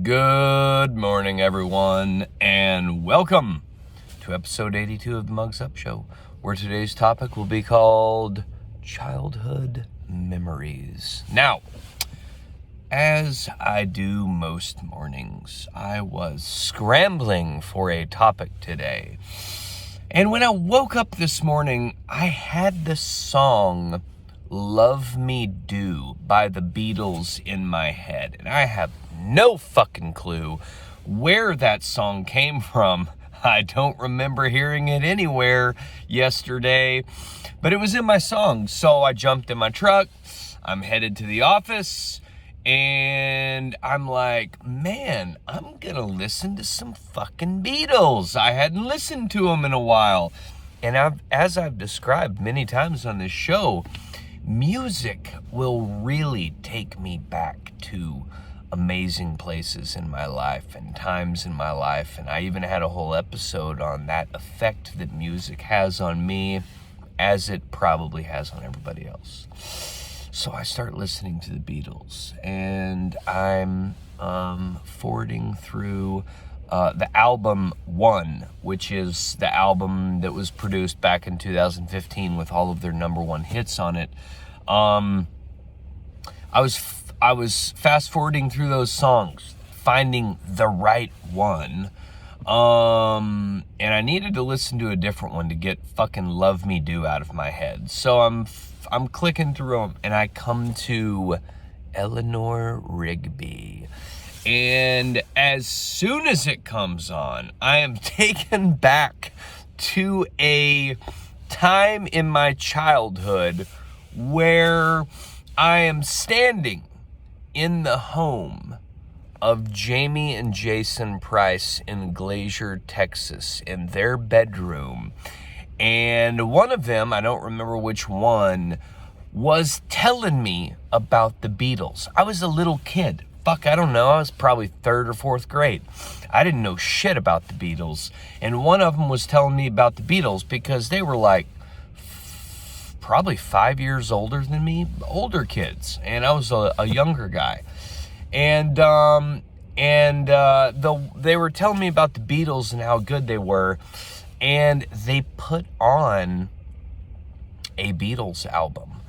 Good morning, everyone, and welcome to episode 82 of the Mugs Up Show, where today's topic will be called childhood memories. Now, as I do most mornings, I was scrambling for a topic today. And when I woke up this morning, I had the song Love Me Do by the Beatles in my head. And I have no fucking clue where that song came from. I don't remember hearing it anywhere yesterday, but it was in my song. So I jumped in my truck, I'm headed to the office, and I'm like, man, I'm gonna listen to some fucking Beatles. I hadn't listened to them in a while. And as I've described many times on this show, music will really take me back to amazing places in my life and times in my life. And I even had a whole episode on that effect that music has on me, as it probably has on everybody else. So I start listening to the Beatles, and I'm forwarding through the album One, which is the album that was produced back in 2015 with all of their number one hits on it. I was fast forwarding through those songs, finding the right one. And I needed to listen to a different one to get fucking Love Me Do out of my head. So I'm clicking through them, and I come to Eleanor Rigby. And as soon as it comes on, I am taken back to a time in my childhood where I am standing in the home of Jamie and Jason Price in Glacier, Texas, in their bedroom. And one of them, I don't remember which one, was telling me about the Beatles. I was a little kid. I don't know. I was probably third or fourth grade. I didn't know shit about the Beatles. And one of them was telling me about the Beatles because they were like probably 5 years older than me, older kids. And I was a younger guy. And they were telling me about the Beatles and how good they were. And they put on a Beatles album.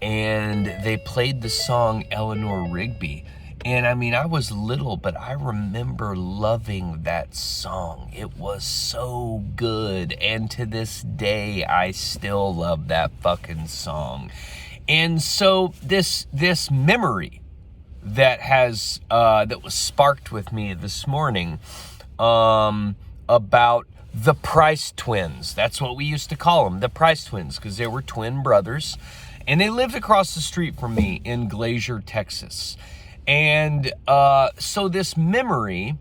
And they played the song Eleanor Rigby. And I mean, I was little, but I remember loving that song. It was so good. And to this day, I still love that fucking song. And so this memory that was sparked with me this morning, about the Price twins. That's what we used to call them, the Price twins, because they were twin brothers. And they lived across the street from me in Glacier, Texas. And so this memory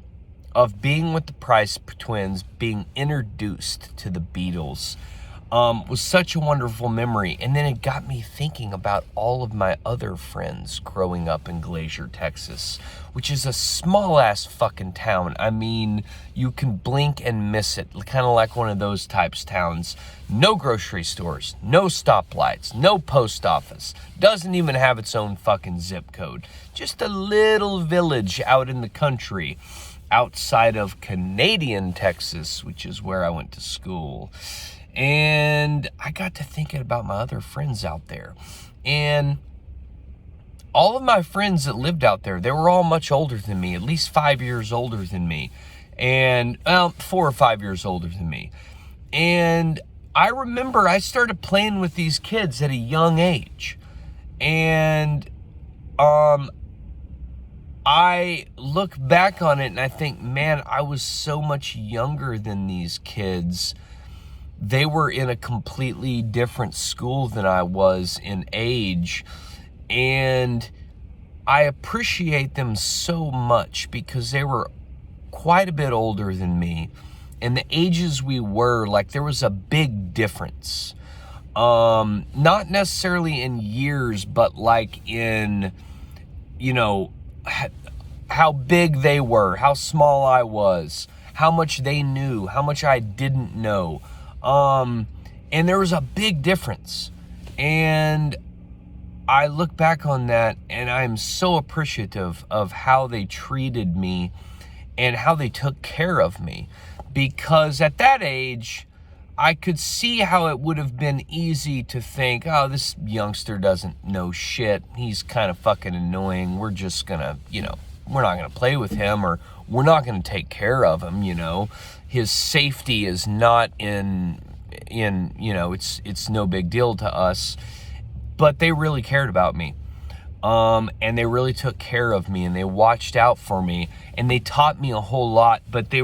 of being with the Price twins, being introduced to the Beatles, was such a wonderful memory. And then it got me thinking about all of my other friends growing up in Glacier, Texas, which is a small-ass fucking town. I mean, you can blink and miss it, kind of like one of those types towns. No grocery stores, no stoplights, no post office. Doesn't even have its own fucking zip code. Just a little village out in the country outside of Canadian Texas, which is where I went to school. And I got to thinking about my other friends out there. And all of my friends that lived out there, they were all much older than me, at least 5 years older than me. And, 4 or 5 years older than me. And I remember I started playing with these kids at a young age. And I look back on it and I think, man, I was so much younger than these kids. They were in a completely different school than I was in age. And I appreciate them so much because they were quite a bit older than me. And the ages we were, like, there was a big difference. Not necessarily in years, but like in, how big they were, how small I was, how much they knew, how much I didn't know. And there was a big difference. And I look back on that and I'm so appreciative of how they treated me and how they took care of me. Because at that age, I could see how it would have been easy to think, oh, this youngster doesn't know shit. He's kind of fucking annoying. We're just gonna, we're not gonna play with him, or we're not gonna take care of him, His safety is not in it's no big deal to us. But they really cared about me. And they really took care of me, and they watched out for me, and they taught me a whole lot, but they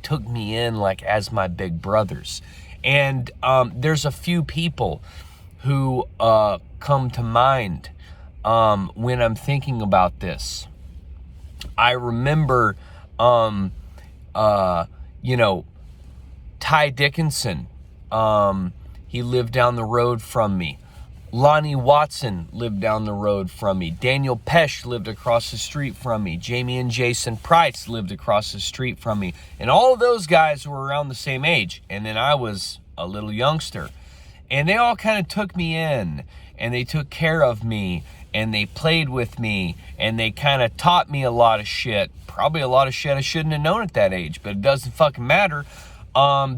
took me in like as my big brothers. And there's a few people who come to mind when I'm thinking about this. I remember, Ty Dickinson. He lived down the road from me. Lonnie Watson lived down the road from me. Daniel Pesh lived across the street from me. Jamie and Jason Price lived across the street from me. And all of those guys were around the same age. And then I was a little youngster. And they all kind of took me in, and they took care of me, and they played with me, and they kind of taught me a lot of shit. Probably a lot of shit I shouldn't have known at that age, but it doesn't fucking matter,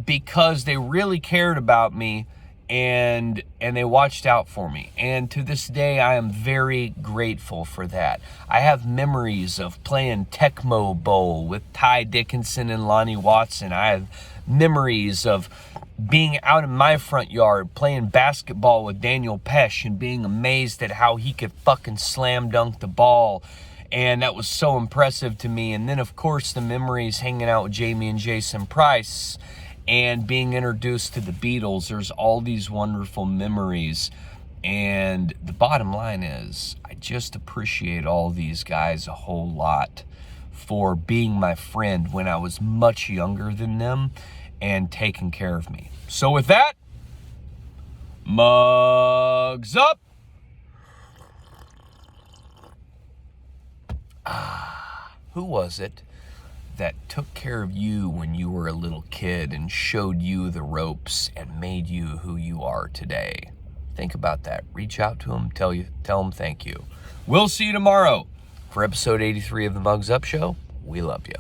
because they really cared about me. And they watched out for me. And to this day, I am very grateful for that. I have memories of playing Tecmo Bowl with Ty Dickinson and Lonnie Watson. I have memories of being out in my front yard playing basketball with Daniel Pesh and being amazed at how he could fucking slam dunk the ball. And that was so impressive to me. And then, of course, the memories hanging out with Jamie and Jason Price and being introduced to the Beatles. There's all these wonderful memories. And the bottom line is, I just appreciate all these guys a whole lot for being my friend when I was much younger than them and taking care of me. So with that, mugs up. Who was it that took care of you when you were a little kid and showed you the ropes and made you who you are today? Think about that. Reach out to them, tell them thank you. We'll see you tomorrow for episode 83 of the Mugs Up Show. We love you.